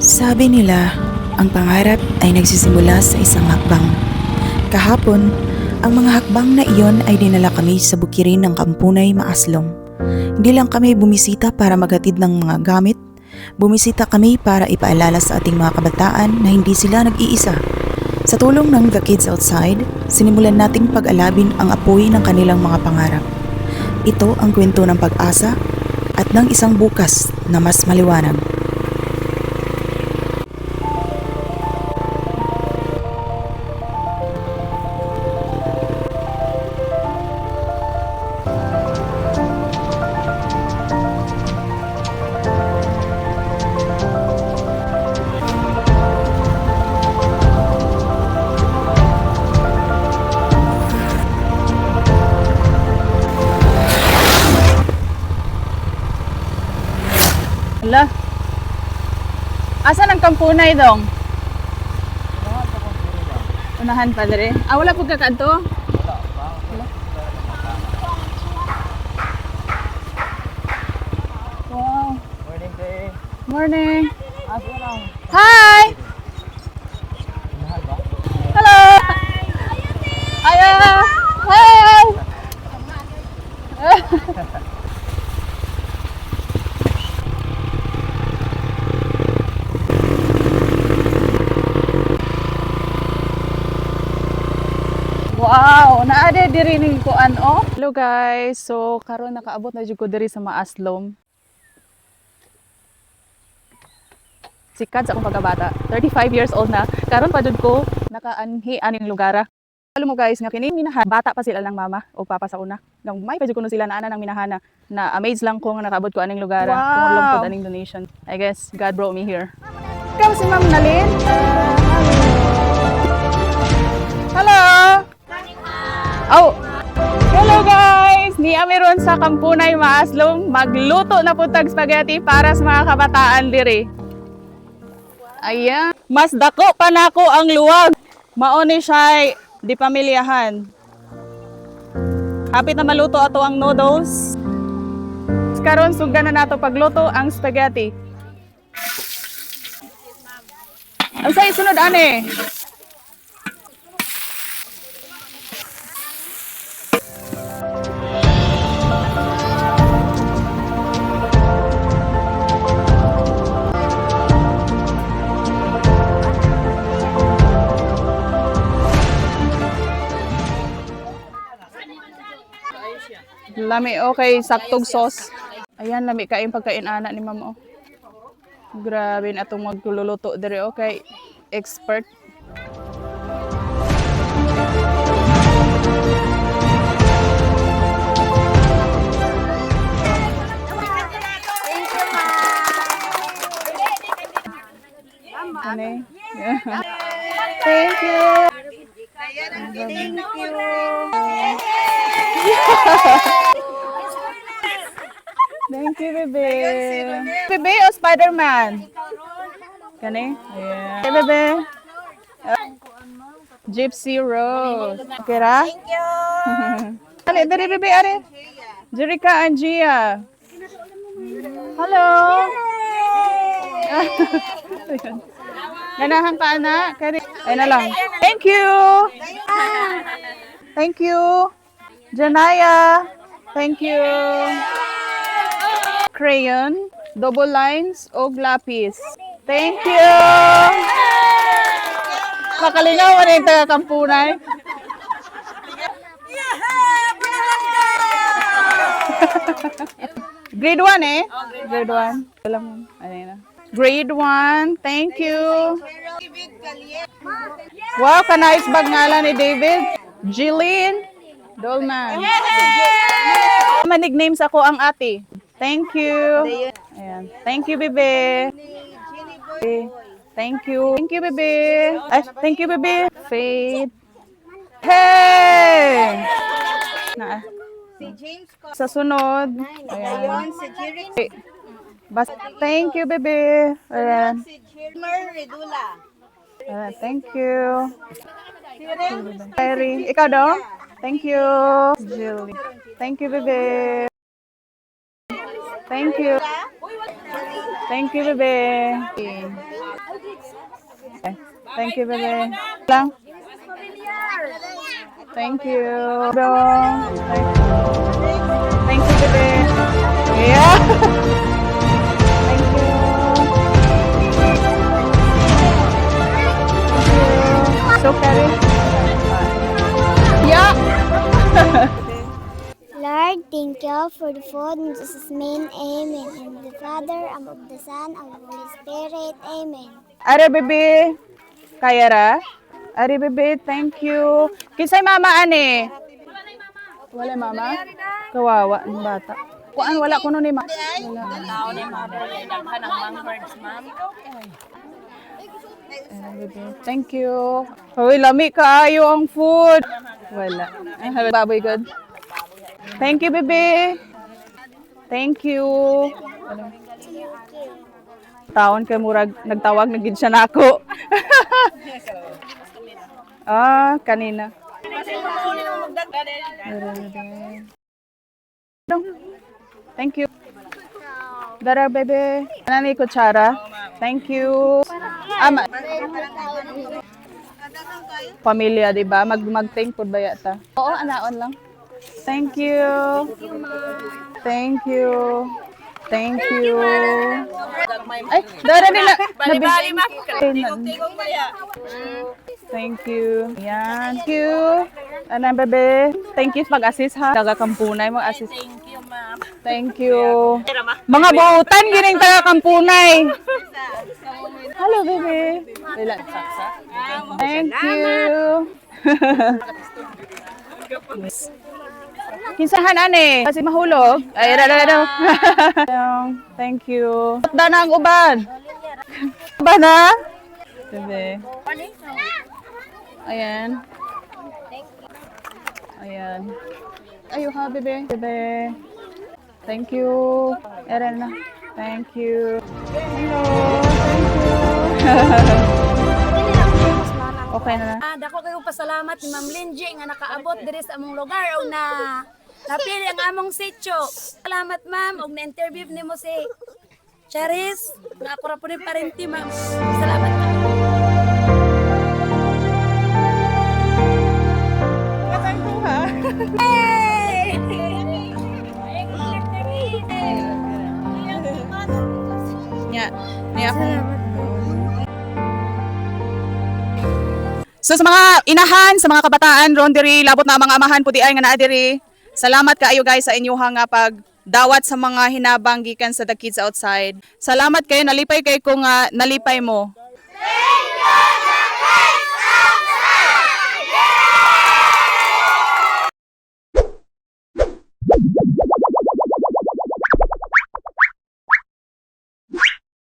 Sabi nila, ang pangarap ay nagsisimula sa isang hakbang. Kahapon, ang mga hakbang na iyon ay dinala kami sa bukirin ng Kampunay Maaslom. Hindi lang kami bumisita para maghatid ng mga gamit, bumisita kami para ipaalala sa ating mga kabataan na hindi sila nag-iisa. Sa tulong ng The Kids Outside, sinimulan nating pag-alabin ang apoy ng kanilang mga pangarap. Ito ang kwento ng pag-asa at ng isang bukas na mas maliwanag. Hala. Asan ang kampunay dong? Unahan pa dere. Wala po kakanto? Wow. Morning, Kay. Morning. Asa lang? Hi! Hello! Aya! Hi! Wow, naade diri ning kuan oh. Hello guys. So karon nakaabot na jud ko diri sa Maaslom. Sikat sa akong pagkabata. 35 years old na. Karon pa jud ko nakaanhi aning lugara. Alam mo guys nga kini minahan bata pa sila lang mama o papa sa una. Gamay pa jud kuno sila na ana nang minahana. Na amazed lang ko nga nakaabot ko aning lugara. Wow. Kung pod aning donation. I guess God brought me here. Ikaw si Ma'am Nalin? Hello. Oh, hello guys! Ni Amiron sa Kampunay Maaslom. Magluto na po tag spaghetti para sa mga kabataan diri. Ayan. Mas dako pa nako ang luwag. Maoni siya di pamilyahan. Hapit na maluto ato ang noodles. Karon sugdan na nato pagluto ang spaghetti. Ang say sunod ane. Lami okay, saktog sauce. Ayan, lami kain pagkain ana ni mama. Oh. Grabe na itong magluluto diri okay. Expert. Thank you. Thank you, bebe. Bebe o Spider-Man? Kani? Yeah. Hey, bebe. Gypsy Rose. Okay ra? Thank you. Dali, dali, bebe, are. Jerica and Gia. Hello. Ganahan ka, anak. Ay na lang. Thank you. Thank you. Janaya. Thank you. Crayon, double lines, o lapis. Thank you. Makalingaw na yung taga-kampunay. Grade 1 eh? Grade 1. Alam mo, ano yun na. Grade 1, thank you. Wow, kanais bag ngalan ni David. Jillian Dolman. Manig-names ako ang ate. Thank you. Ayan. Thank you, bebe. Thank you. Thank you, bebe. Ay, thank you, bebe. Faith. Hey! Na, Si James ko. sa sunod. Ayun, si Jeric. Thank you, bebe. Ayan. Si Jermer Redula. Ayan. Thank you. Kyrie. Ikaw daw? Thank you. Jill. Thank you, bebe. Thank you. Thank you, bebe. Thank you, bebe. Lang. Thank you. Thank you, bebe. Yeah. Thank you. So, Karen. Yeah. Lord, thank you for the food in Jesus' name, amen. In the Father, and of the Son, and of the Holy Spirit, amen. Are, bebe. Kaya ra? Are, bebe. Thank you. Kisay mama, ane? Wala, mama? Kawawa ng bata. Kuan, wala ko nun ni ma. Wala. Thank you. Hoy, lami kaayo ang food. Wala. Baboy good. Thank you, bebe. Thank you. Taon kay murag nagtawag na gid siya nako. Kanina. Thank you. Dara, bebe. Anani kutsara? Thank you. Ama. Pamilya, di ba? Mag-thank food ba yata? Oo, anaon lang. Thank you. Thank you. Thank you. Ay, dara nila. Thank you. Yan. Thank you. Ano, bebe? Thank you sa pag-assist ha. Taga-kampunay mo assist. Thank you, ma'am. Thank you. Mga buutan gining taga-kampunay. Hello, bebe. Wala. Thank you. Kinsahan ane? Kasi mahulog. Ay, rada. Thank you. Dana ang uban. Uban na? Bebe. Ayan. Ayan. Ayo ha, bebe. Bebe. Thank you. Eren na. Thank you. Hello. Thank you. Okay na. Dako kayo pasalamat ni Ma'am Linji nga nakaabot diri sa among lugar o na napili ang among sitio. Salamat ma'am og na-interview nimo si Charis nga ako ra po ni parenti ma'am. Salamat ma'am. Niya ako. So sa mga inahan, sa mga kabataan ron diri labot na mga amahan pudi ay nga naa diri. Salamat kaayo guys sa inyo nga pagdawat sa mga hinabang gikan sa The Kids Outside. Salamat kayo nalipay kay ko nga nalipay mo.